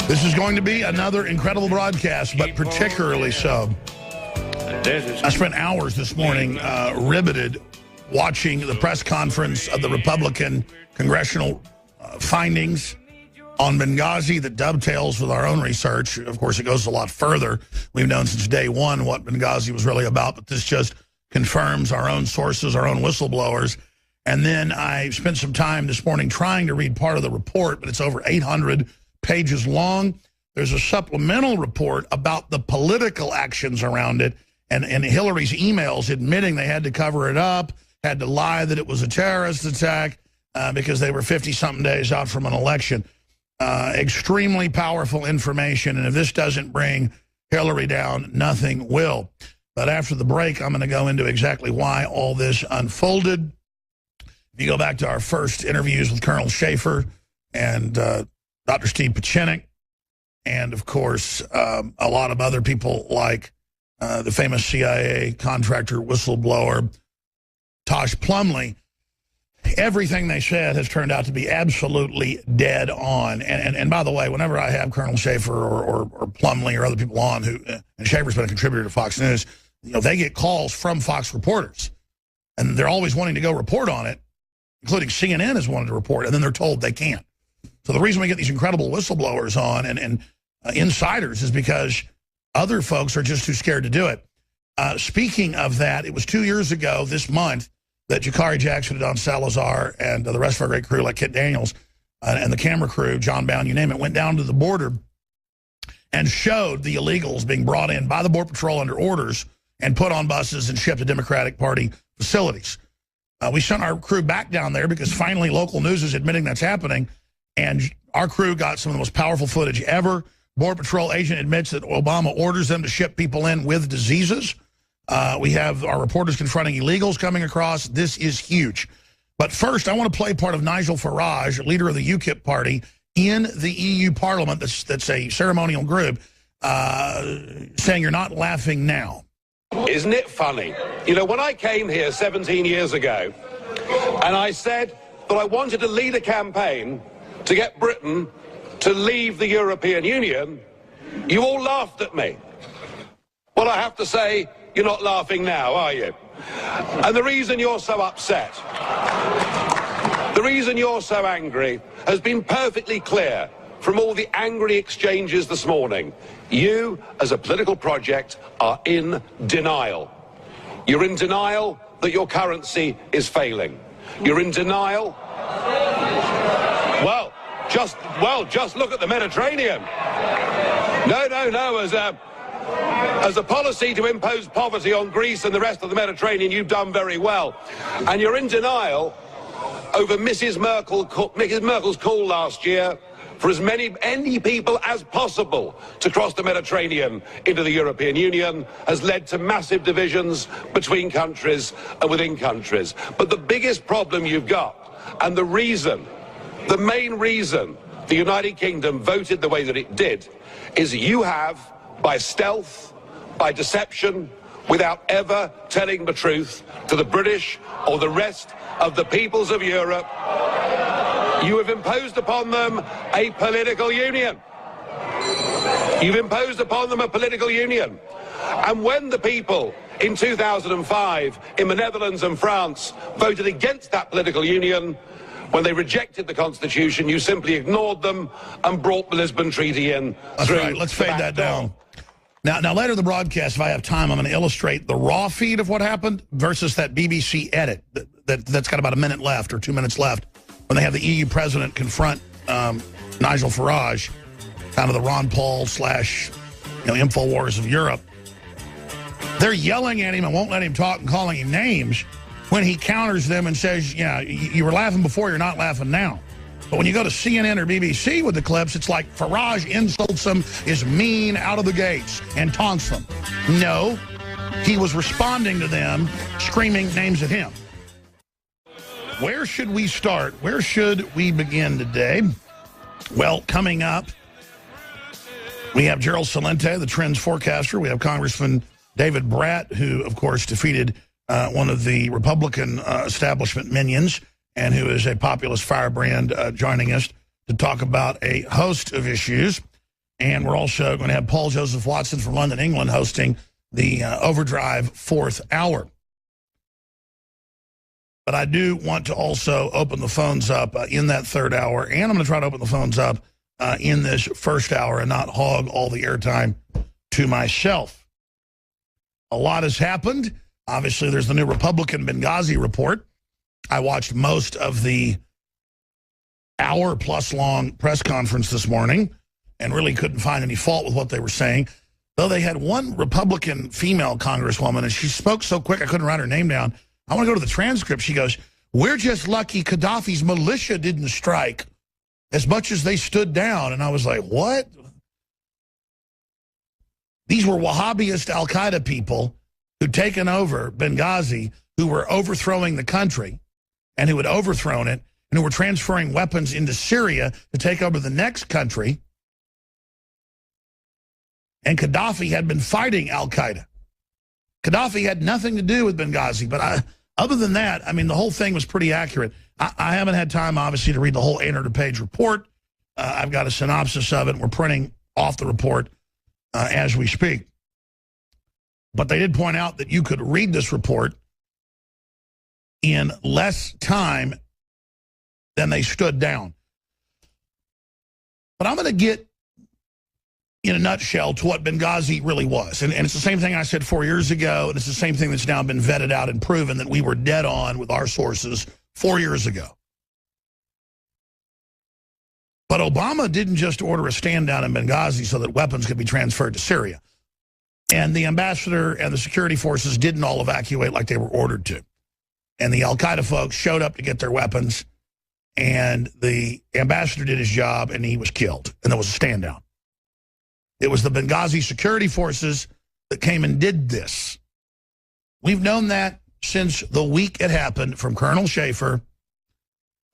This is going to be another incredible broadcast, but particularly so. I spent hours this morning riveted watching the press conference of the Republican congressional findings on Benghazi that dovetails with our own research. Of course, it goes a lot further. We've known since day one what Benghazi was really about, but this just confirms our own sources, our own whistleblowers. And then I spent some time this morning trying to read part of the report, but it's over 800 pages long. There's a supplemental report about the political actions around it and Hillary's emails admitting they had to cover it up, had to lie that it was a terrorist attack because they were 50-something days out from an election. Extremely powerful information, and if this doesn't bring Hillary down, nothing will. But after the break, I'm going to go into exactly why all this unfolded. If you go back to our first interviews with Colonel Schaefer and Dr. Steve Pieczenik, and, of course, a lot of other people like the famous CIA contractor whistleblower Tosh Plumlee, everything they said has turned out to be absolutely dead on. And by the way, whenever I have Colonel Schaefer or Plumlee or other people on, and Schaefer's been a contributor to Fox News, you know, they get calls from Fox reporters, and they're always wanting to go report on it, including CNN has wanted to report, and then they're told they can't. So the reason we get these incredible whistleblowers on and insiders is because other folks are just too scared to do it. Speaking of that, it was 2 years ago this month that Jakari Jackson and Don Salazar and the rest of our great crew, like Kit Daniels and the camera crew, John Bound, you name it, went down to the border and showed the illegals being brought in by the Border Patrol under orders and put on buses and shipped to Democratic Party facilities. We sent our crew back down there because finally local news is admitting that's happening, and our crew got some of the most powerful footage ever. Border Patrol agent admits that Obama orders them to ship people in with diseases. We have our reporters confronting illegals coming across. This is huge. But first, I want to play part of Nigel Farage, leader of the UKIP party, in the EU Parliament, that's a ceremonial group, saying you're not laughing now. Isn't it funny? You know, when I came here 17 years ago, and I said that I wanted to lead a campaign to get Britain to leave the European Union, you all laughed at me. Well, I have to say, you're not laughing now, are you? And the reason you're so upset, the reason you're so angry, has been perfectly clear from all the angry exchanges this morning. You, as a political project, are in denial. You're in denial that your currency is failing. You're in denial. Well, just look at the Mediterranean. No, as a policy to impose poverty on Greece and the rest of the Mediterranean, you've done very well. And you're in denial over Mrs. Merkel's call last year for as many people as possible to cross the Mediterranean into the European Union has led to massive divisions between countries and within countries. But the biggest problem you've got, and the main reason the United Kingdom voted the way that it did, is you have, by stealth, by deception, without ever telling the truth to the British or the rest of the peoples of Europe, you have imposed upon them a political union. You've imposed upon them a political union. And when the people in 2005 in the Netherlands and France voted against that political union, when they rejected the Constitution, you simply ignored them and brought the Lisbon Treaty in. That's right. Let's fade that down. Now, later in the broadcast, if I have time, I'm going to illustrate the raw feed of what happened versus that BBC edit that's got about a minute left or 2 minutes left when they have the EU president confront Nigel Farage, kind of the Ron Paul / InfoWars of Europe. They're yelling at him and won't let him talk and calling him names when he counters them and says, yeah, you were laughing before, you're not laughing now. But when you go to CNN or BBC with the clips, it's like Farage insults them, is mean out of the gates, and taunts them. No, he was responding to them, screaming names at him. Where should we start? Where should we begin today? Well, coming up, we have Gerald Celente, the trends forecaster. We have Congressman David Brat, who, of course, defeated one of the Republican establishment minions, and who is a populist firebrand, joining us to talk about a host of issues. And we're also going to have Paul Joseph Watson from London, England, hosting the Overdrive 4th hour. But I do want to also open the phones up in that 3rd hour, and I'm going to try to open the phones up in this 1st hour and not hog all the airtime to myself. A lot has happened. Obviously, there's the new Republican Benghazi report. I watched most of the hour-plus long press conference this morning and really couldn't find any fault with what they were saying, though they had one Republican female congresswoman, and she spoke so quick I couldn't write her name down. I want to go to the transcript. She goes, "We're just lucky Gaddafi's militia didn't strike as much as they stood down." And I was like, what? These were Wahhabist al-Qaeda people who'd taken over Benghazi, who were overthrowing the country and who had overthrown it, and who were transferring weapons into Syria to take over the next country. And Gaddafi had been fighting al-Qaeda. Gaddafi had nothing to do with Benghazi, but other than that, I mean, the whole thing was pretty accurate. I haven't had time, obviously, to read the whole 800-page report. I've got a synopsis of it, and we're printing off the report as we speak. But they did point out that you could read this report in less time than they stood down. But I'm going to get, in a nutshell, to what Benghazi really was. And it's the same thing I said 4 years ago, and it's the same thing that's now been vetted out and proven that we were dead on with our sources 4 years ago. But Obama didn't just order a stand down in Benghazi so that weapons could be transferred to Syria. And the ambassador and the security forces didn't all evacuate like they were ordered to. And the al-Qaeda folks showed up to get their weapons, and the ambassador did his job, and he was killed. And there was a stand down. It was the Benghazi security forces that came and did this. We've known that since the week it happened, from Colonel Schaefer,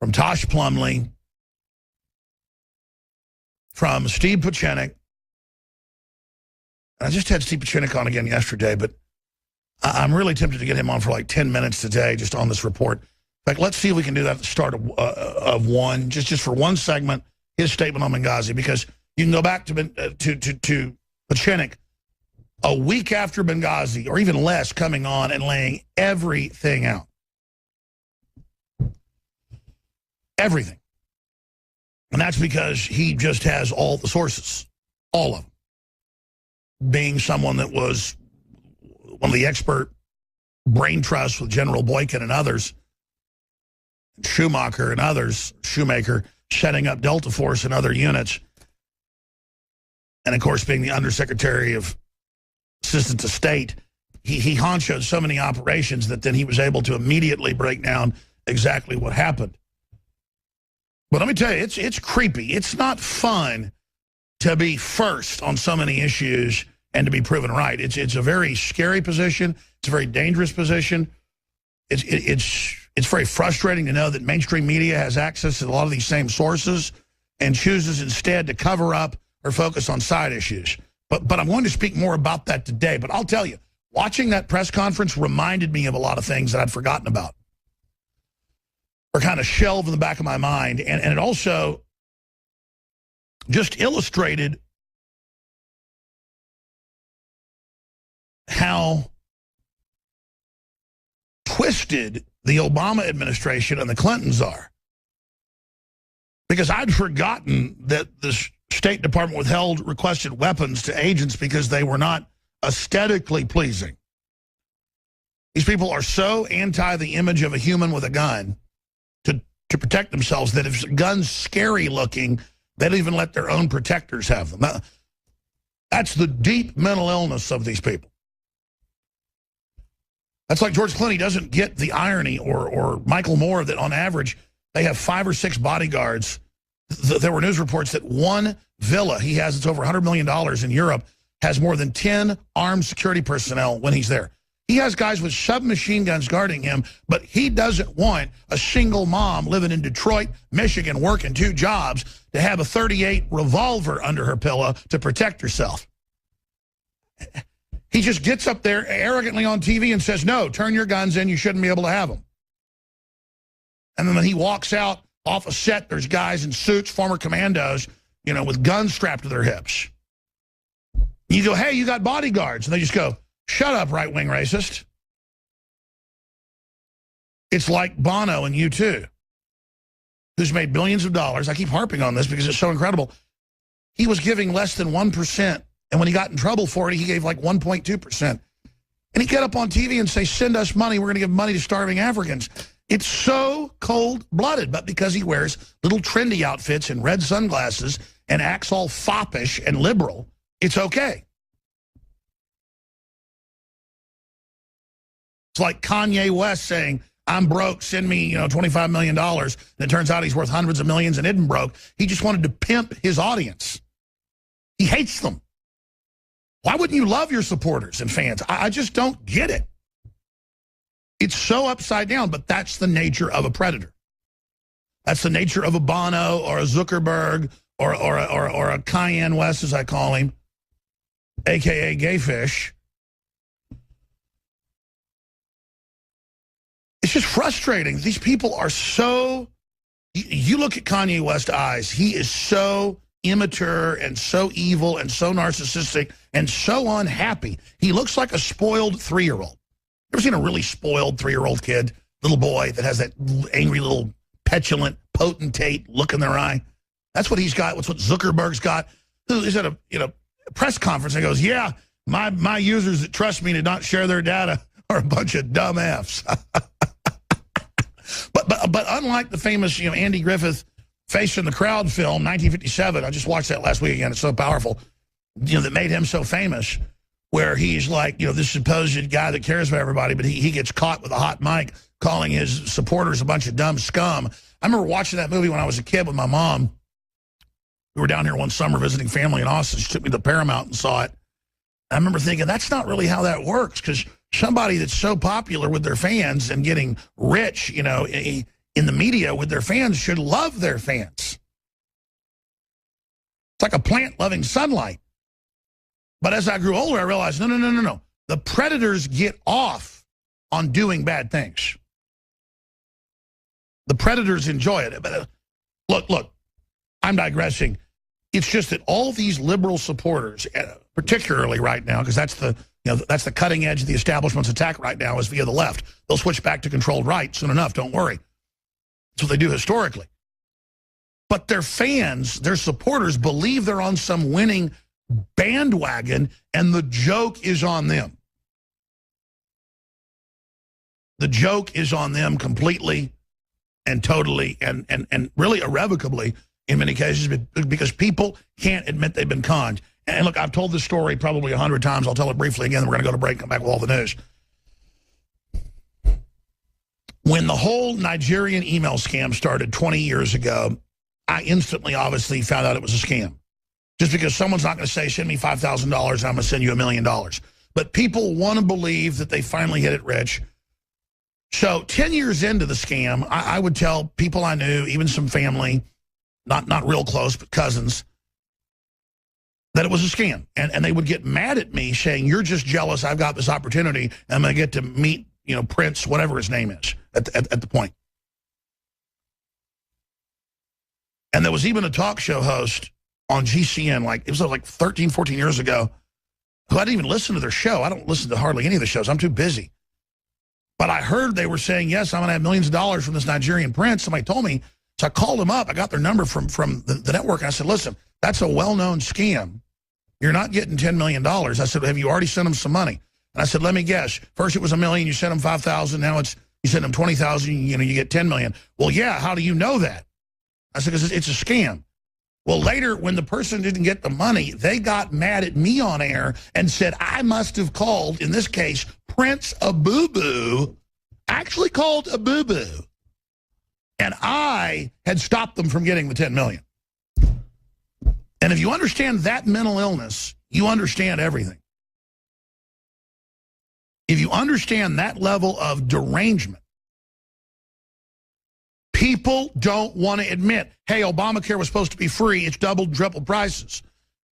from Tosh Plumley, from Steve Pieczenik. I just had Steve Pieczenik on again yesterday, but I'm really tempted to get him on for like 10 minutes today just on this report. In fact, let's see if we can do that at the start of one, just for one segment, his statement on Benghazi, because you can go back to Pieczenik a week after Benghazi, or even less, coming on and laying everything out. Everything. And that's because he just has all the sources, all of them. Being someone that was one of the expert brain trusts with General Boykin and others, Schumacher and others, Shoemaker, setting up Delta Force and other units. And, of course, being the Undersecretary of Assistant to State, he honchoed so many operations that then he was able to immediately break down exactly what happened. But let me tell you, it's creepy. It's not fun to be first on so many issues and to be proven right. It's a very scary position. It's a very dangerous position. It's very frustrating to know that mainstream media has access to a lot of these same sources and chooses instead to cover up or focus on side issues. But I'm going to speak more about that today. But I'll tell you, watching that press conference reminded me of a lot of things that I'd forgotten about, or kind of shelved in the back of my mind. And it also just illustrated how twisted the Obama administration and the Clintons are. Because I'd forgotten that the State Department withheld requested weapons to agents because they were not aesthetically pleasing. These people are so anti the image of a human with a gun to protect themselves that if a gun's scary looking, they don't even let their own protectors have them. That's the deep mental illness of these people. That's like George Clooney doesn't get the irony, or Michael Moore, that on average they have 5 or 6 bodyguards. There were news reports that one villa he has, it's over $100 million in Europe, has more than 10 armed security personnel when he's there. He has guys with submachine guns guarding him, but he doesn't want a single mom living in Detroit, Michigan, working 2 jobs to have a .38 revolver under her pillow to protect herself. He just gets up there arrogantly on TV and says, no, turn your guns in, you shouldn't be able to have them. And then when he walks out off a set, there's guys in suits, former commandos, with guns strapped to their hips. You go, hey, you got bodyguards. And they just go, shut up, right-wing racist. It's like Bono and U2, who's made billions of dollars. I keep harping on this because it's so incredible. He was giving less than 1%. And when he got in trouble for it, he gave like 1.2%. And he'd get up on TV and say, send us money. We're going to give money to starving Africans. It's so cold-blooded. But because he wears little trendy outfits and red sunglasses and acts all foppish and liberal, it's okay. It's like Kanye West saying, I'm broke, send me, $25 million. And it turns out he's worth hundreds of millions and isn't broke. He just wanted to pimp his audience. He hates them. Why wouldn't you love your supporters and fans? I just don't get it. It's so upside down, but that's the nature of a predator. That's the nature of a Bono or a Zuckerberg or a Kanye West, as I call him, a.k.a. Gayfish. It's just frustrating. These people are so... You look at Kanye West's eyes. He is so immature and so evil and so narcissistic and so unhappy. He looks like a spoiled 3-year-old. Ever seen a really spoiled 3-year-old kid, little boy that has that angry little petulant potentate look in their eye? That's what he's got. That's what Zuckerberg's got. Who is at a press conference and goes, yeah, my users that trust me to not share their data are a bunch of dumb Fs. But unlike the famous Andy Griffith Face in the Crowd film, 1957, I just watched that last week again. It's so powerful, that made him so famous, where he's like, this supposed guy that cares about everybody, but he gets caught with a hot mic calling his supporters a bunch of dumb scum. I remember watching that movie when I was a kid with my mom. We were down here one summer visiting family in Austin. She took me to Paramount and saw it. I remember thinking, that's not really how that works, because somebody that's so popular with their fans and getting rich, in the media with their fans should love their fans. It's like a plant loving sunlight. But as I grew older, I realized, no. The predators get off on doing bad things. The predators enjoy it. But look, I'm digressing. It's just that all these liberal supporters, particularly right now, because that's the cutting edge of the establishment's attack right now is via the left. They'll switch back to controlled right soon enough, don't worry. That's what they do historically. But their fans, their supporters, believe they're on some winning bandwagon, and the joke is on them. The joke is on them completely and totally and really irrevocably in many cases, because people can't admit they've been conned. And look, I've told this story probably 100 times. I'll tell it briefly again. We're going to go to break and come back with all the news. When the whole Nigerian email scam started 20 years ago, I instantly, obviously, found out it was a scam. Just because someone's not going to say, send me $5,000 and I'm going to send you $1 million. But people want to believe that they finally hit it rich. So 10 years into the scam, I would tell people I knew, even some family, not real close, but cousins, that it was a scam. And they would get mad at me saying, you're just jealous I've got this opportunity and I'm going to get to meet, Prince, whatever his name is, at the point. And there was even a talk show host on GCN, it was like 13, 14 years ago, who I didn't even listen to their show. I don't listen to hardly any of the shows. I'm too busy. But I heard they were saying, yes, I'm going to have millions of dollars from this Nigerian prince. Somebody told me. So I called him up. I got their number from the network. And I said, listen, that's a well-known scam. You're not getting $10 million. I said, have you already sent them some money? And I said, let me guess. First it was $1 million. You sent them 5,000. Now you send them 20,000. You get 10 million. Well, yeah. How do you know that? I said, because it's a scam. Well, later, when the person didn't get the money, they got mad at me on air and said I must have called, in this case, Prince Abubu, actually called Abubu. And I had stopped them from getting the 10 million. And if you understand that mental illness, you understand everything. If you understand that level of derangement, people don't want to admit, hey, Obamacare was supposed to be free. It's doubled, tripled prices.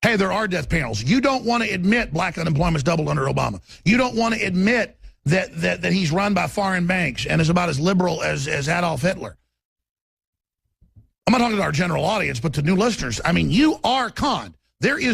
Hey, there are death panels. You don't want to admit black unemployment's doubled under Obama. You don't want to admit that he's run by foreign banks and is about as liberal as Adolf Hitler. I'm not talking to our general audience, but to new listeners. I mean, you are conned. There is